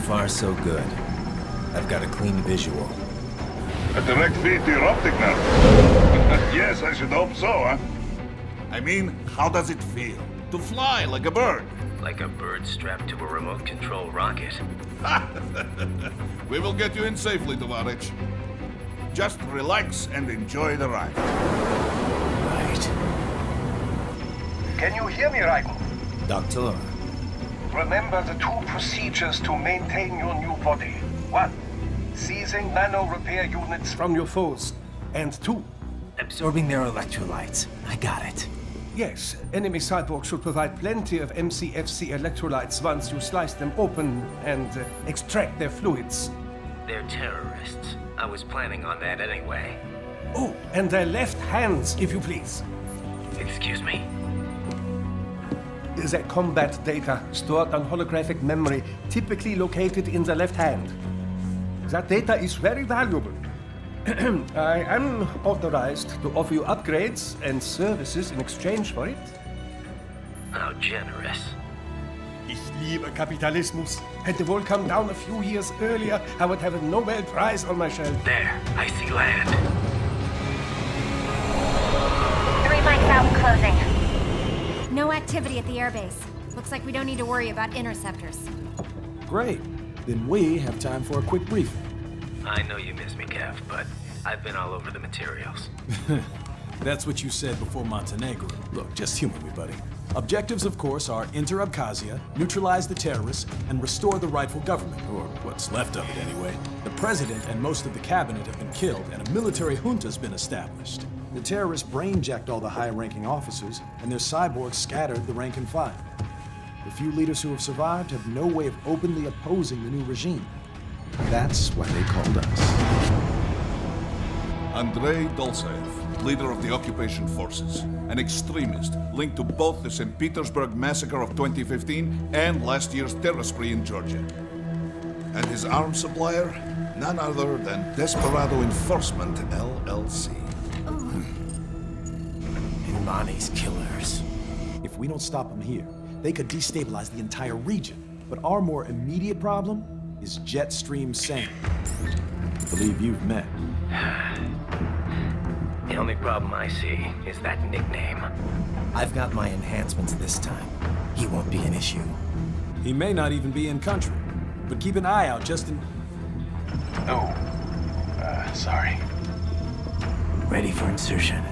far, so good. I've got a clean visual. A direct feed to your optic nerve. Yes, I should hope so, huh? I mean, how does it feel? To fly like a bird? Like a bird strapped to a remote control rocket. We will get you in safely, Tovarich. Just relax and enjoy the ride. Right. Can you hear me, Raiko? Doctor. Remember the two procedures to maintain your new body. 1. Seizing nano-repair units from your foes. And 2. Absorbing their electrolytes. I got it. Yes, enemy cyborgs should provide plenty of MCFC electrolytes once you slice them open and extract their fluids. They're terrorists. I was planning on that anyway. Oh, and their left hands, if you please. Excuse me? The combat data stored on holographic memory, typically located in the left hand. That data is very valuable. I am authorized to offer you upgrades and services in exchange for it. How generous. Ich liebe Kapitalismus. Hätte wohl come down a few years earlier, I would have a Nobel Prize on my shelf. There, I see land. 3 mics out and closing. No activity at the airbase. Looks like we don't need to worry about interceptors. Great. Then we have time for a quick briefing. I know you miss me, Kev, but I've been all over the materials. That's what you said before Montenegro. Look, just humor me, buddy. Objectives, of course, are enter Abkhazia, neutralize the terrorists, and restore the rightful government, or what's left of it anyway. The president and most of the cabinet have been killed, and a military junta's been established. The terrorists brain-jacked all the high-ranking officers, and their cyborgs scattered the rank and file. The few leaders who have survived have no way of openly opposing the new regime. That's why they called us. Andrei Dolzaev, leader of the occupation forces, an extremist linked to both the St. Petersburg massacre of 2015 and last year's terror spree in Georgia. And his arms supplier, none other than Desperado Enforcement, LLC. Imani's killers. If we don't stop them here, they could destabilize the entire region. But our more immediate problem is Jetstream Sam. I believe you've met. The only problem I see is that nickname. I've got my enhancements this time. He won't be an issue. He may not even be in country, but keep an eye out just in... Oh, sorry. Ready for insertion.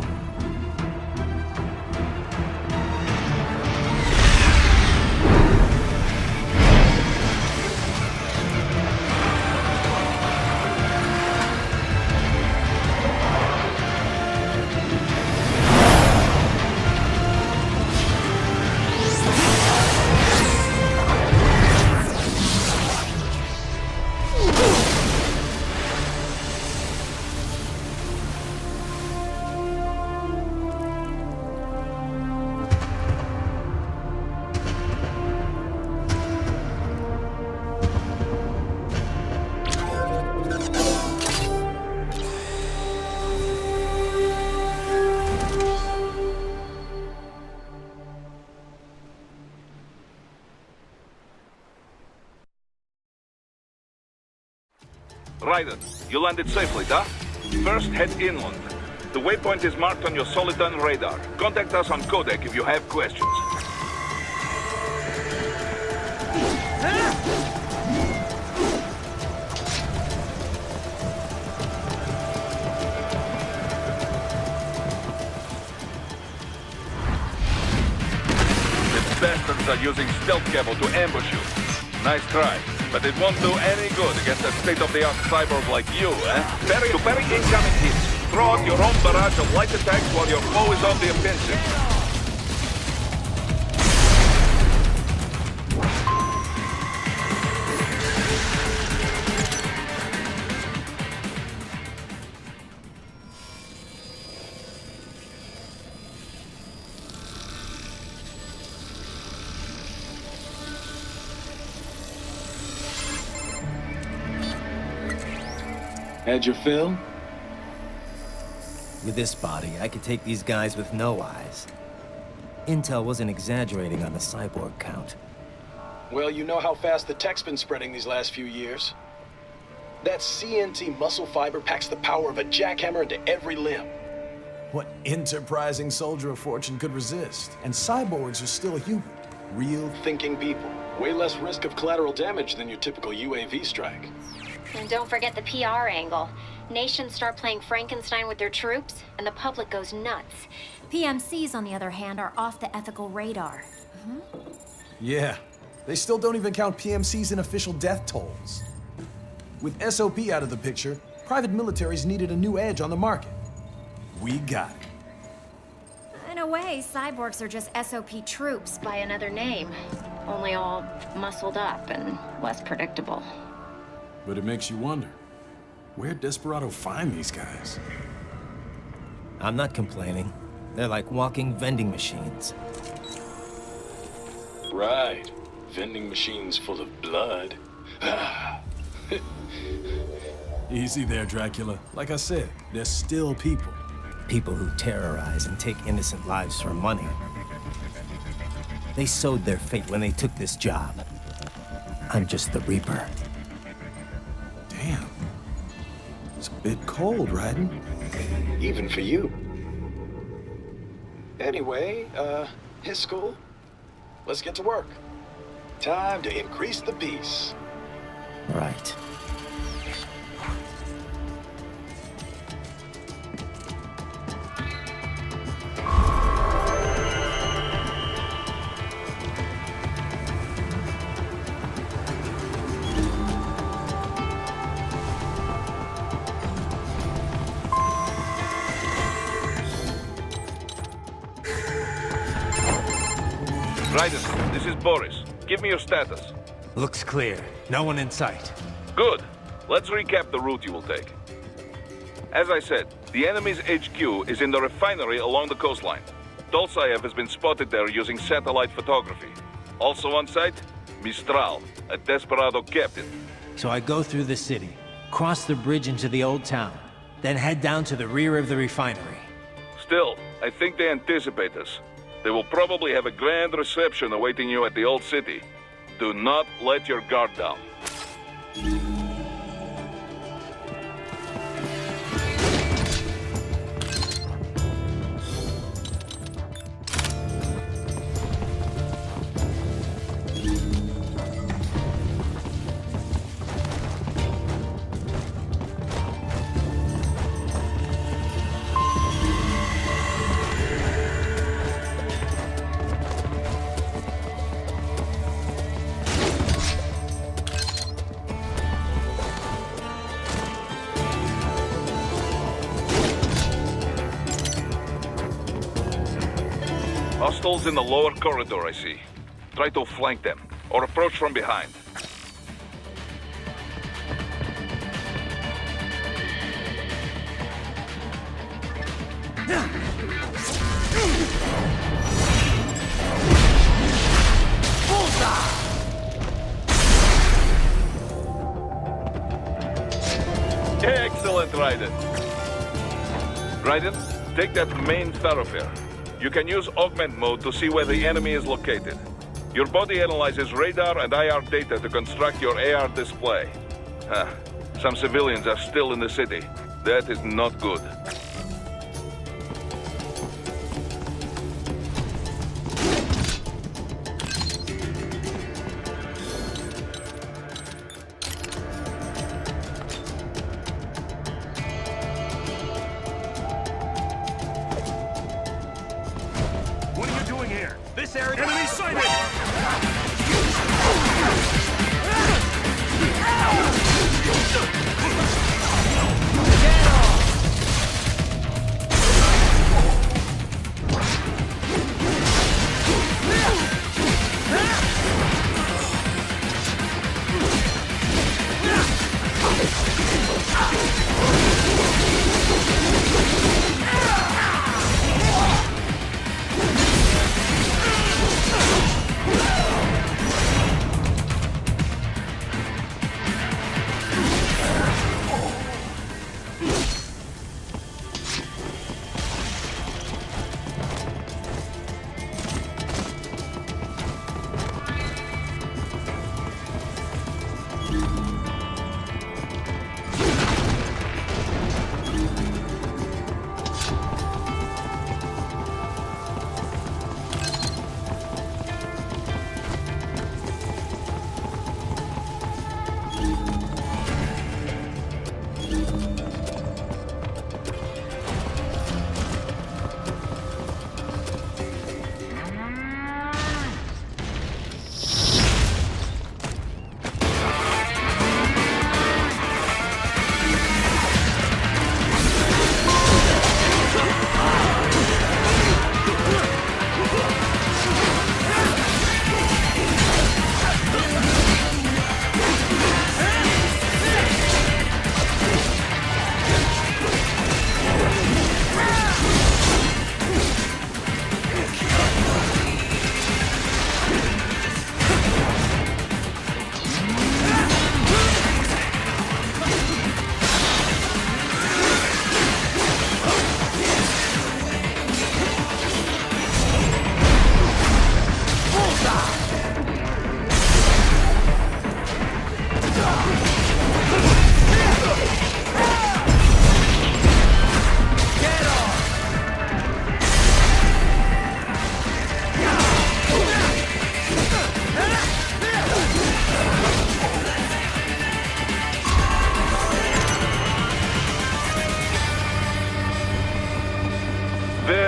Raiden, you landed safely, huh? First, head inland. The waypoint is marked on your Soliton radar. Contact us on Codec if you have questions. The bastards are using stealth cable to ambush you. Nice try, but it won't do any good against a state-of-the-art cyborg like you, eh? To parry incoming hits, throw out your own barrage of light attacks while your foe is on the offensive. Had your fill? With this body, I could take these guys with no eyes. Intel wasn't exaggerating on the cyborg count. Well, you know how fast the tech's been spreading these last few years. That CNT muscle fiber packs the power of a jackhammer into every limb. What enterprising soldier of fortune could resist? And cyborgs are still human. Real Thinking people. Way less risk of collateral damage than your typical UAV strike. And don't forget the PR angle. Nations start playing Frankenstein with their troops, and the public goes nuts. PMCs, on the other hand, are off the ethical radar. Yeah, they still don't even count PMCs in official death tolls. With SOP out of the picture, private militaries needed a new edge on the market. We got it. In a way, cyborgs are just SOP troops by another name. Only all muscled up and less predictable. But it makes you wonder, where'd Desperado find these guys? I'm not complaining. They're like walking vending machines. Right. Vending machines full of blood. Easy there, Dracula. Like I said, they're still people. People who terrorize and take innocent lives for money. They sowed their fate when they took this job. I'm just the Reaper. Damn. It's a bit cold, Raiden. Even for you. Anyway, his school? Let's get to work. Time to increase the peace. Right. Raiden, this is Boris. Give me your status. Looks clear. No one in sight. Good. Let's recap the route you will take. As I said, the enemy's HQ is in the refinery along the coastline. Dolsaev has been spotted there using satellite photography. Also on site, Mistral, a Desperado captain. So I go through the city, cross the bridge into the old town, then head down to the rear of the refinery. Still, I think they anticipate us. They will probably have a grand reception awaiting you at the old city. Do not let your guard down. Hostiles in the lower corridor, I see. Try to flank them, or approach from behind. Excellent, Raiden. Raiden, take that main thoroughfare. You can use augment mode to see where the enemy is located. Your body analyzes radar and IR data to construct your AR display. Some civilians are still in the city. That is not good. What are you doing here? This area... Enemy sighted!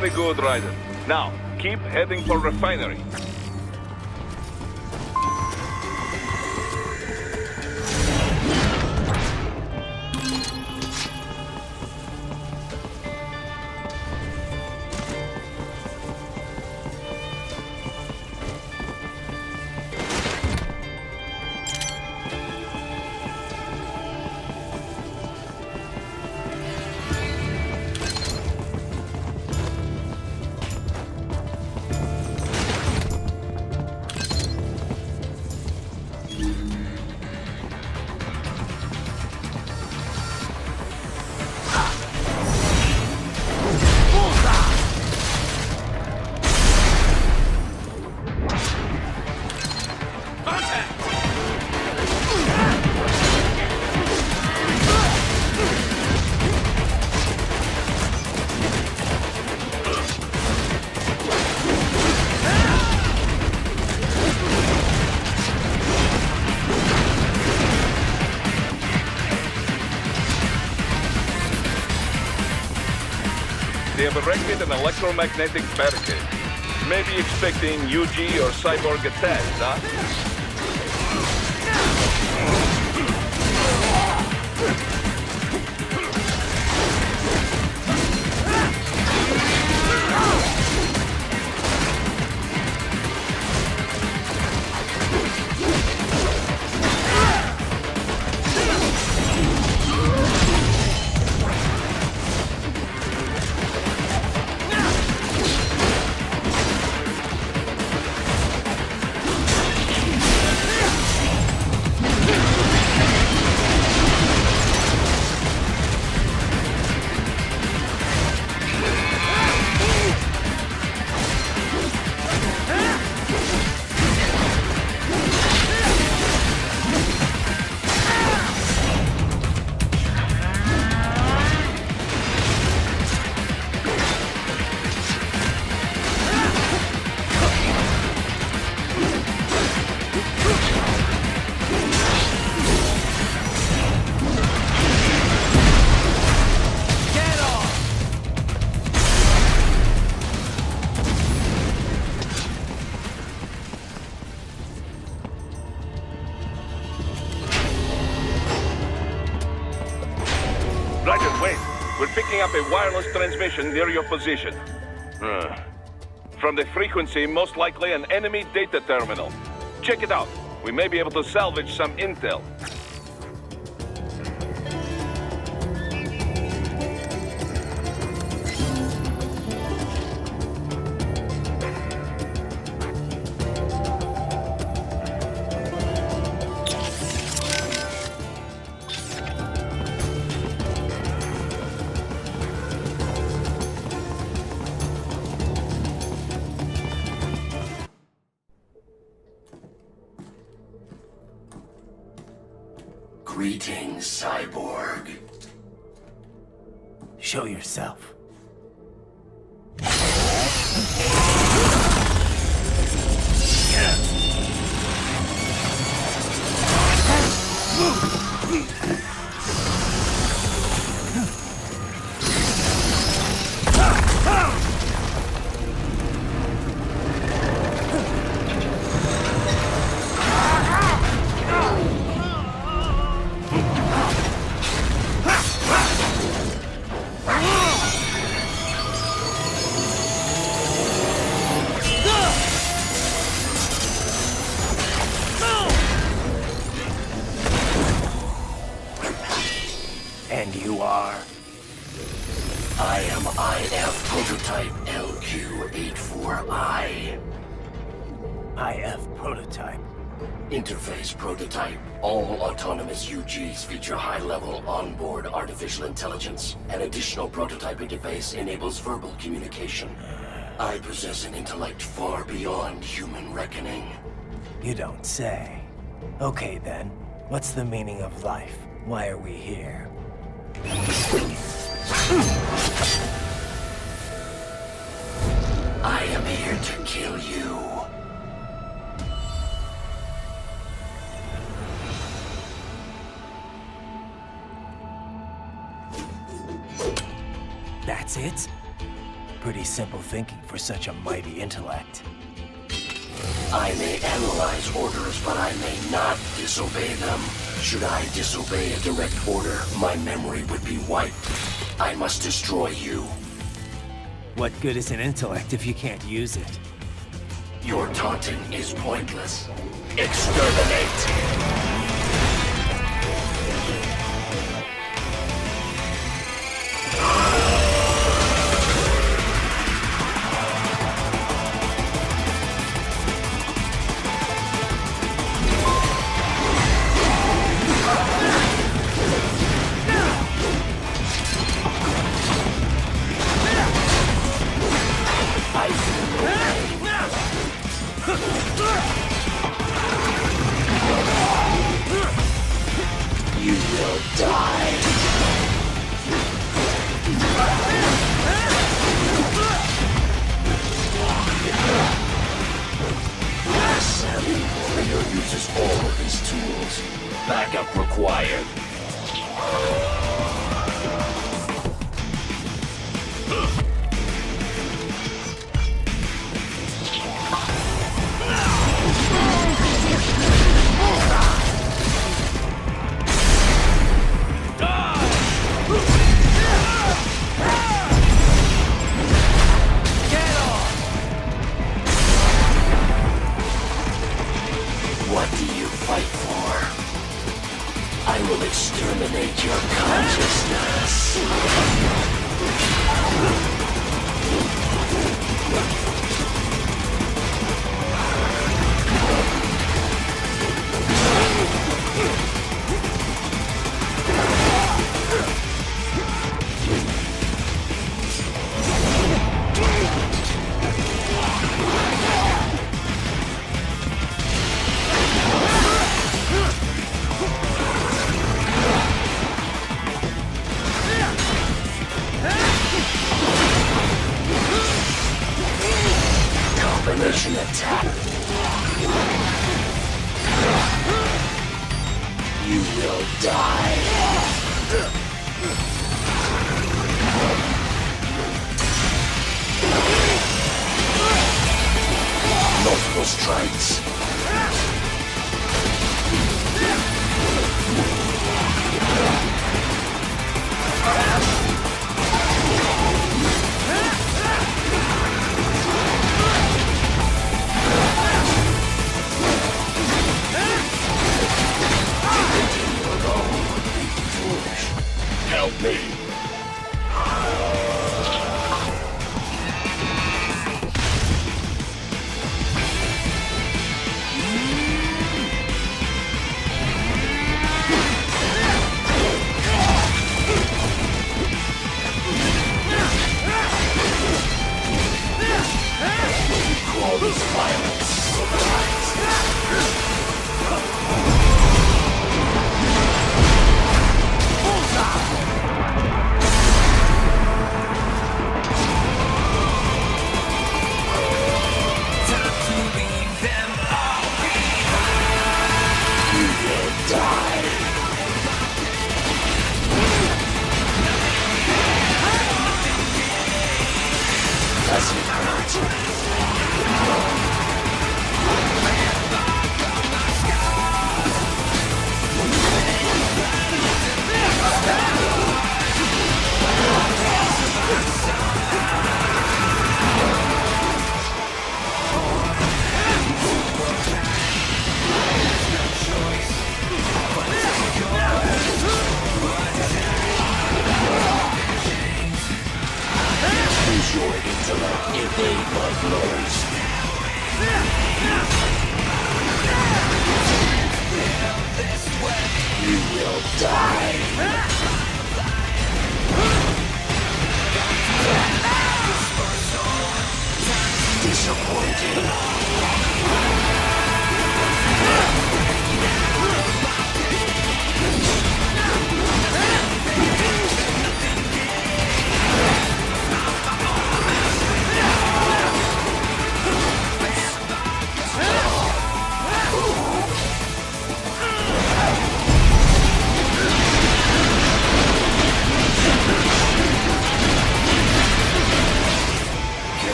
Very good, Ryder. Now, keep heading for refinery. They have erected an electromagnetic barricade. Maybe expecting UG or cyborg attacks, huh? Ryder, wait. We're picking up a wireless transmission near your position. From the frequency, most likely an enemy data terminal. Check it out. We may be able to salvage some intel. Greetings, cyborg. Show yourself. And you are? I am IF Prototype LQ-84I. IF Prototype. Interface Prototype. All autonomous UGs feature high-level onboard artificial intelligence. An additional prototype interface enables verbal communication. I possess an intellect far beyond human reckoning. You don't say. Okay then, what's the meaning of life? Why are we here? I am here to kill you. That's it? pretty simple thinking for such a mighty intellect. I may analyze orders, but I may not disobey them. Should I disobey a direct order, my memory would be wiped. I must destroy you. What good is an intellect if you can't use it? Your taunting is pointless. Exterminate! You will die. Savvy warrior uses all of his tools. Backup required. What do you fight for? I will exterminate your consciousness. Combination attack. You will die. Multiple strikes. Help me. All this violence. Bullseye!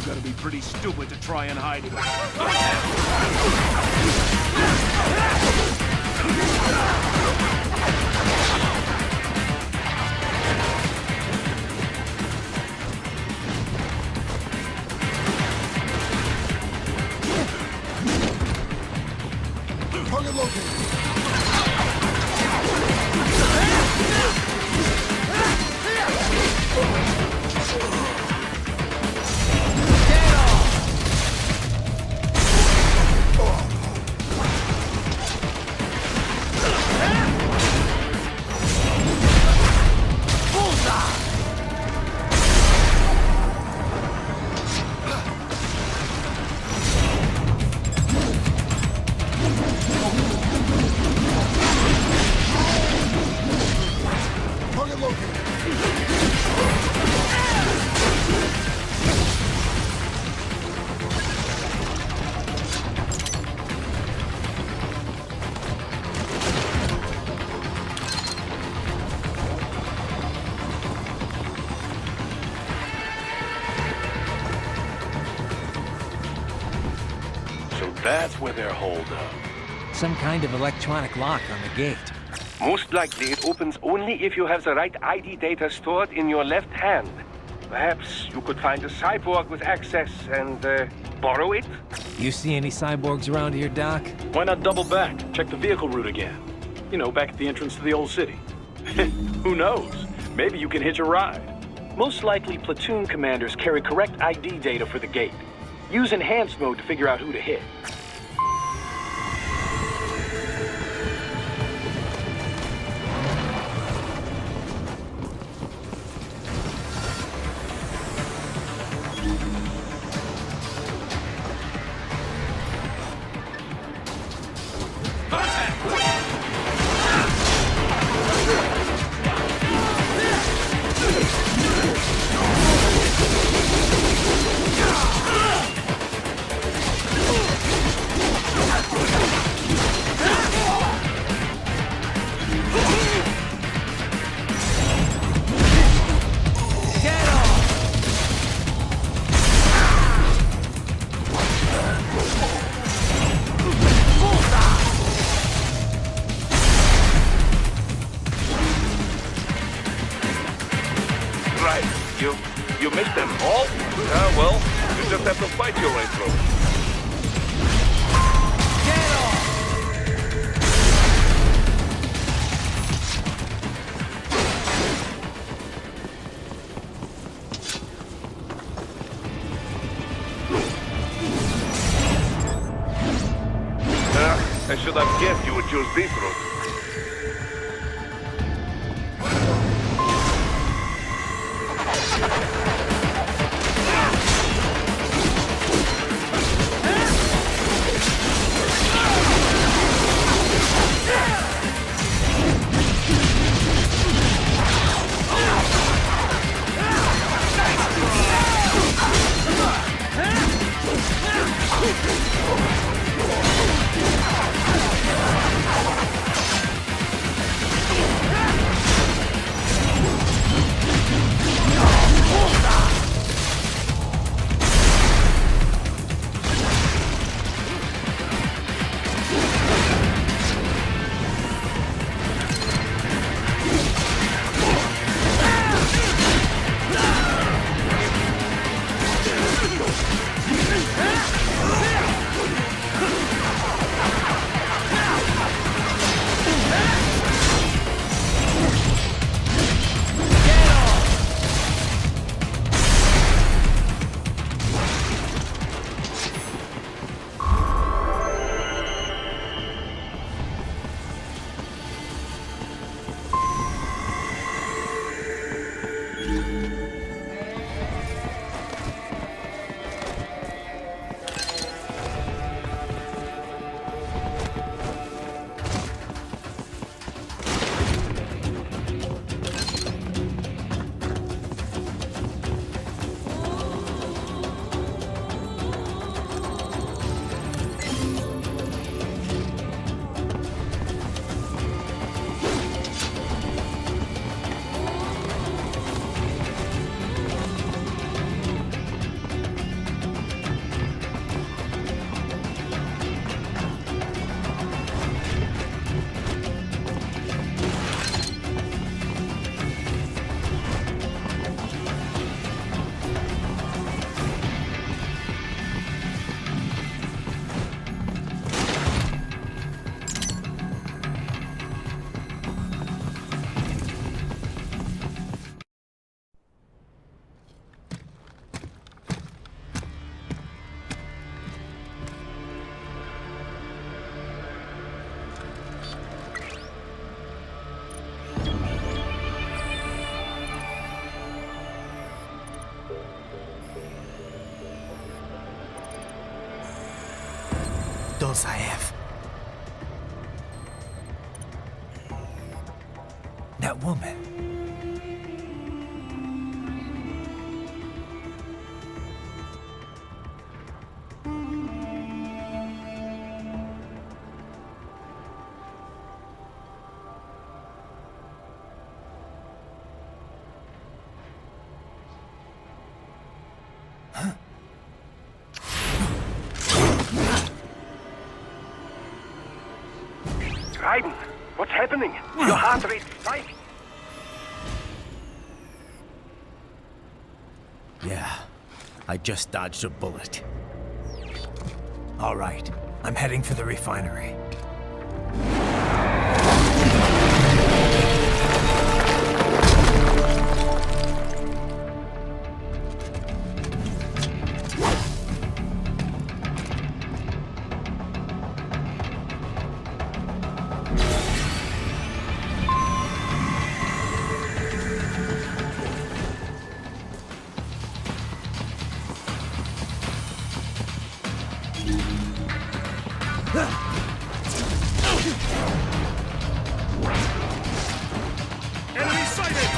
You gotta be pretty stupid to try and hide it. Target located. Target located. So that's where they're holed up. Some kind of electronic lock on the gate. Most likely it opens only if you have the right ID data stored in your left hand. Perhaps you could find a cyborg with access and borrow it? You see any cyborgs around here, Doc? Why not double back? Check the vehicle route again. You know, back at the entrance to the old city. Who knows? Maybe you can hitch a ride. Most likely, platoon commanders carry correct ID data for the gate. Use enhanced mode to figure out who to hit. You missed them all? Ah, well, you just have to fight your way through. I should have guessed you would choose this route. Dolzaev. That woman. Raiden, what's happening? Your heart rate spiked. Yeah, I just dodged a bullet. All right, I'm heading for the refinery. Enemy sighted!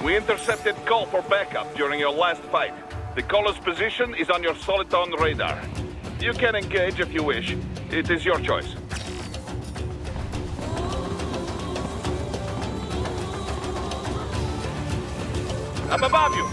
We intercepted call for backup during your last fight. The caller's position is on your Soliton radar. You can engage if you wish. It is your choice. I'm above you.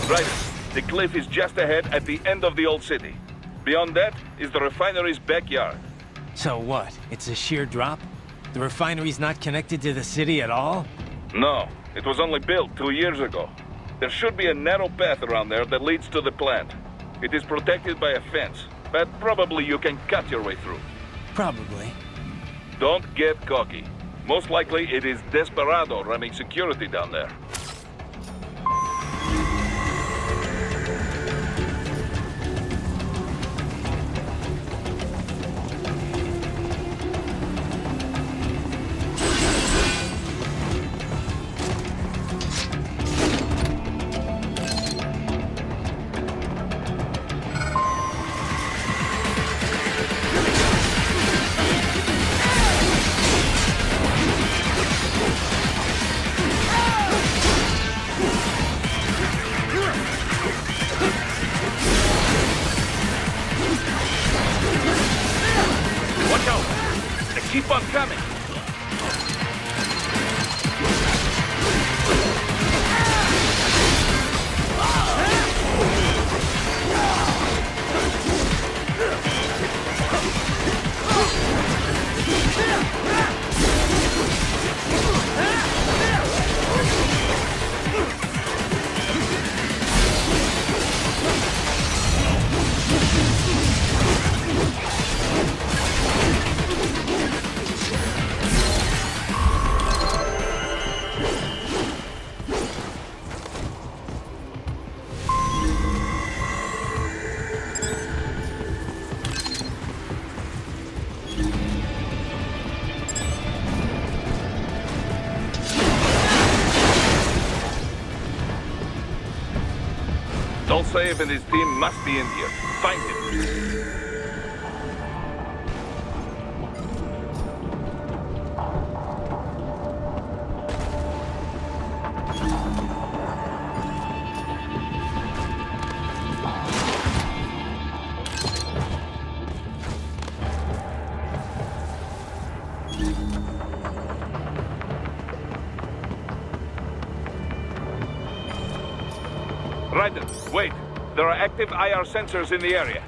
Right. The cliff is just ahead at the end of the old city. Beyond that is the refinery's backyard. So what? It's a sheer drop? The refinery's not connected to the city at all? No, it was only built 2 years ago. There should be a narrow path around there that leads to the plant. It is protected by a fence, but probably you can cut your way through. Probably. Don't get cocky. Most likely it is Desperado running security down there. Watch out! They keep on coming! Dolsaev and his team must be in here. Find him. Ryder, wait. There are active IR sensors in the area.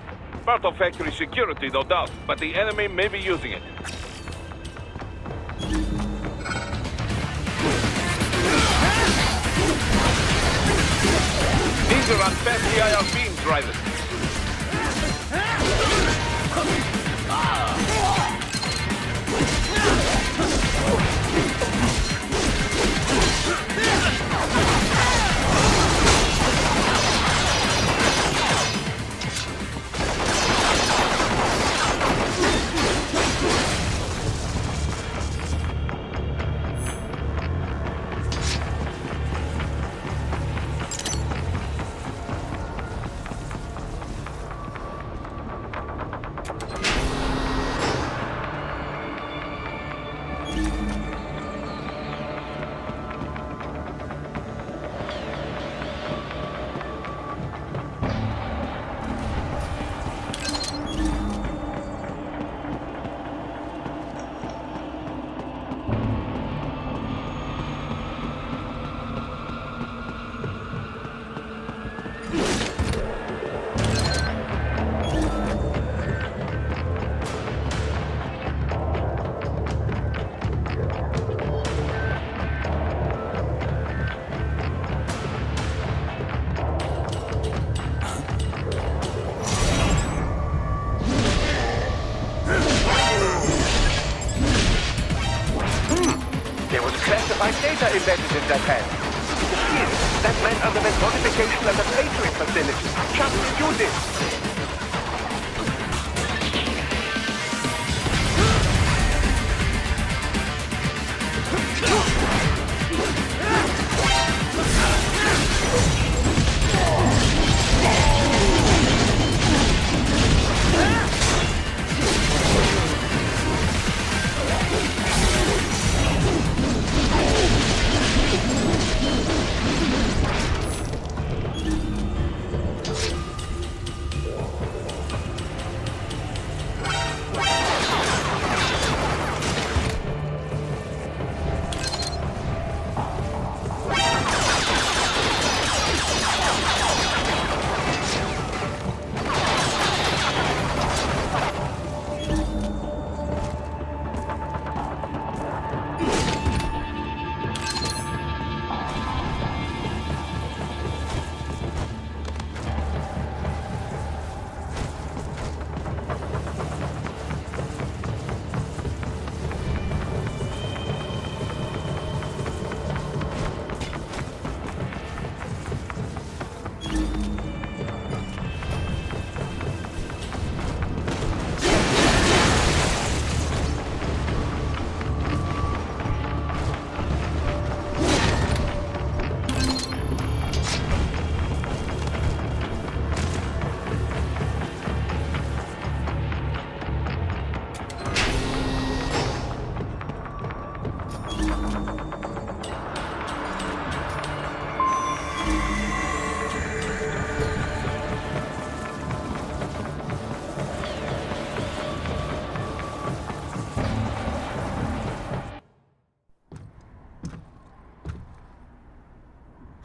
Part of factory security, no doubt, but the enemy may be using it. These are on fast IR beams, Ryder. Data embedded in that hand. Yes, that man underwent modification at the Patriot facility. Just review this.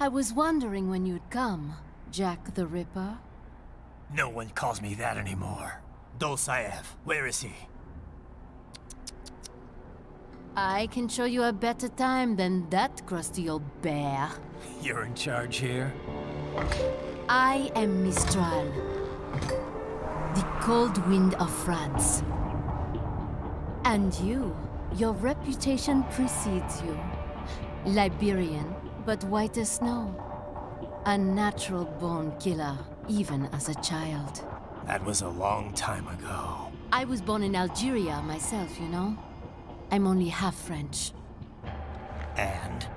I was wondering when you'd come, Jack the Ripper. No one calls me that anymore. Dolsaev, where is he? I can show you a better time than that crusty old bear. You're in charge here? I am Mistral, the cold wind of France. And your reputation precedes you. Liberian, but white as snow. A natural-born killer, even as a child. That was a long time ago. I was born in Algeria myself, you know? I'm only half French. And?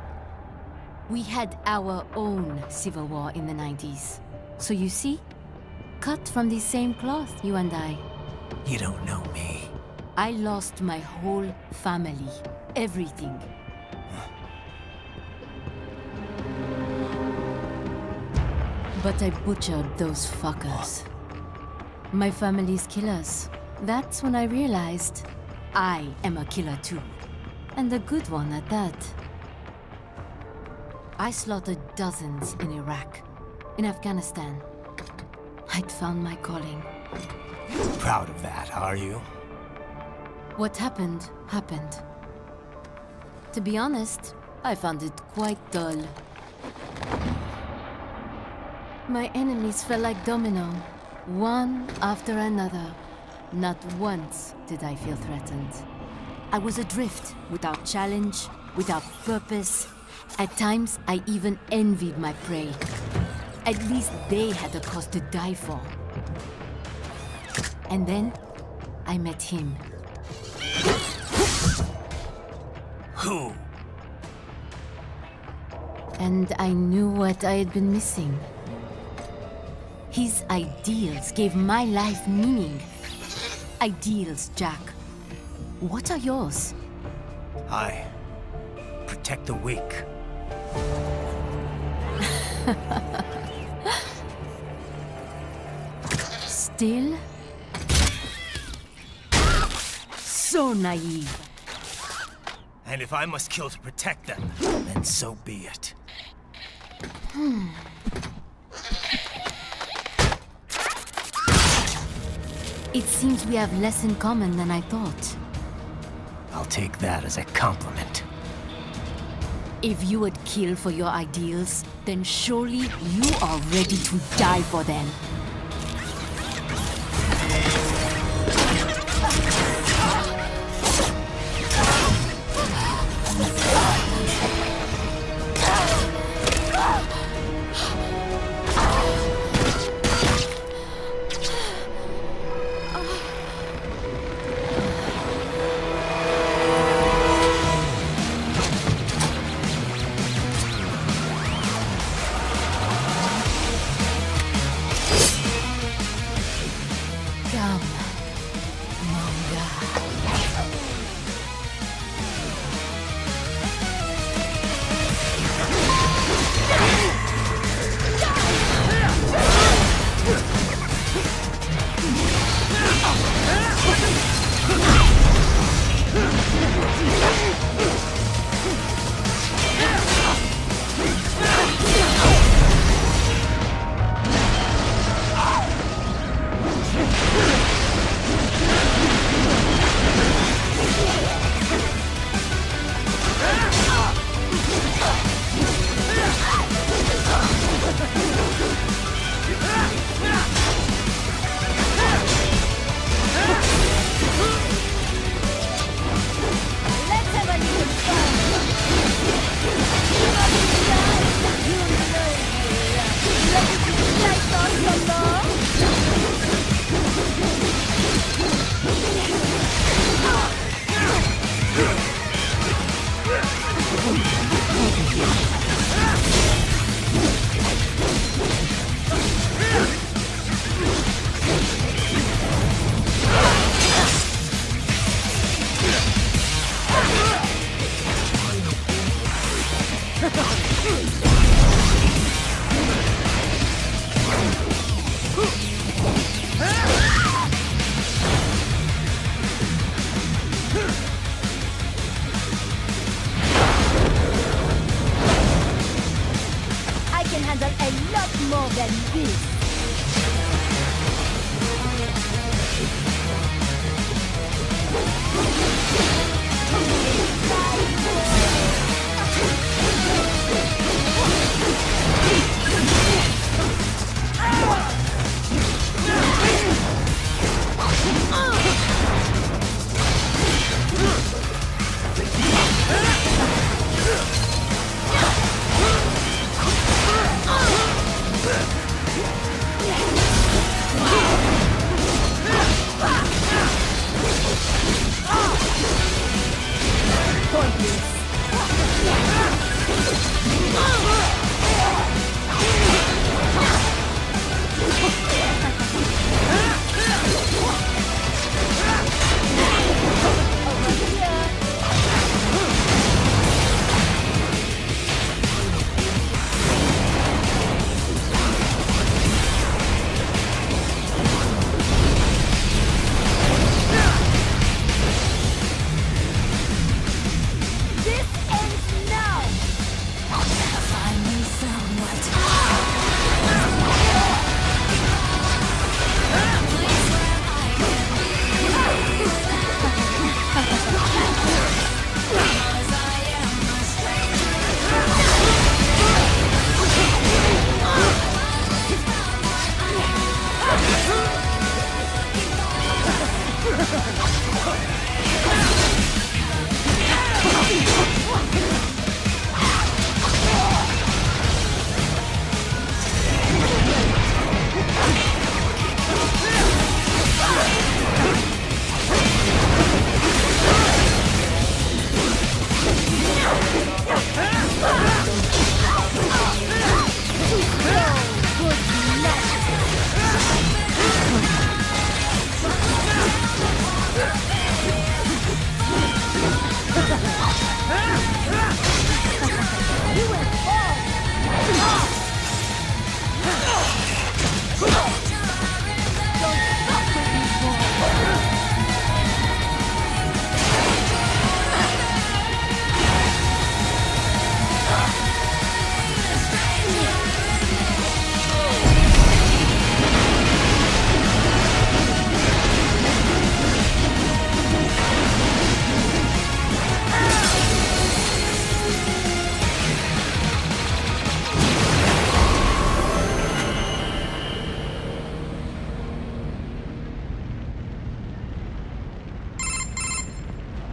We had our own civil war in the 90s. So you see? Cut from the same cloth, you and I. You don't know me. I lost my whole family. Everything. But I butchered those fuckers. My family's killers. That's when I realized I am a killer too. And a good one at that. I slaughtered dozens in Iraq, in Afghanistan. I'd found my calling. Proud of that, are you? What happened, happened. To be honest, I found it quite dull. My enemies fell like domino, one after another. Not once did I feel threatened. I was adrift, without challenge, without purpose. At times, I even envied my prey. At least they had a cause to die for. And then, I met him. Who? And I knew what I had been missing. His ideals gave my life meaning. Ideals, Jack. What are yours? I protect the weak. Still? So naive. And if I must kill to protect them, then so be it. It seems we have less in common than I thought. I'll take that as a compliment. If you would kill for your ideals, then surely you are ready to die for them. handle a lot more than this.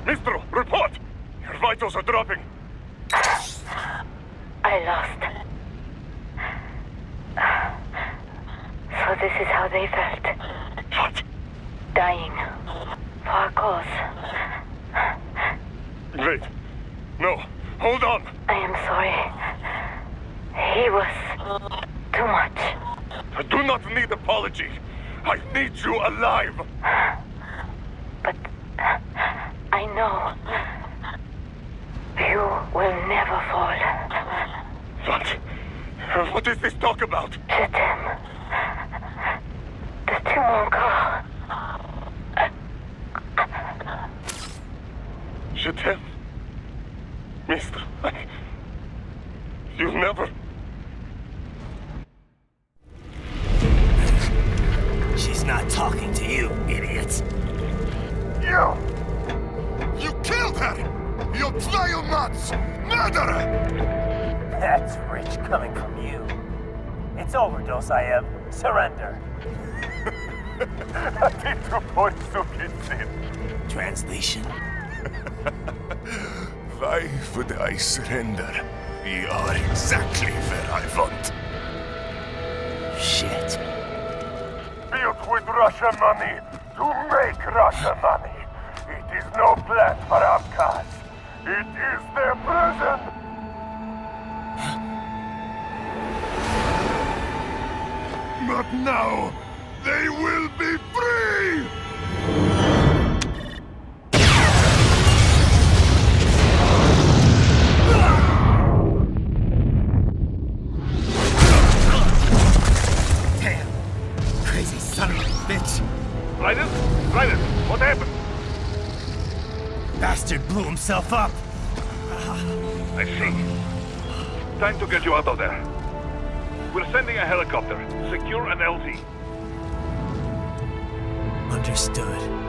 Mistro, report! Your vitals are dropping. I lost. So this is how they felt. What? Dying. For a cause. Wait. No. Hold on. I am sorry. He was too much. I do not need apology. I need you alive. But I know you will never fall. What? What is this talk about? Je t'aime. De tout mon corps. Je t'aime. Mister, you'll never... She's not talking to you, idiots. You! You killed her! You vile nuts! Murderer! That's rich coming from you. It's overdose, I am. Surrender. Translation? Why would I surrender? We are exactly where I want. Shit. Built with Russian money to make Russian money. It is no plan for Abkhaz. It is their prison. But now, they will be free! Damn! Crazy son of a bitch! Raiden? Raiden, what happened? Bastard blew himself up! I see. Time to get you out of there. We're sending a helicopter. Secure an LZ. Understood.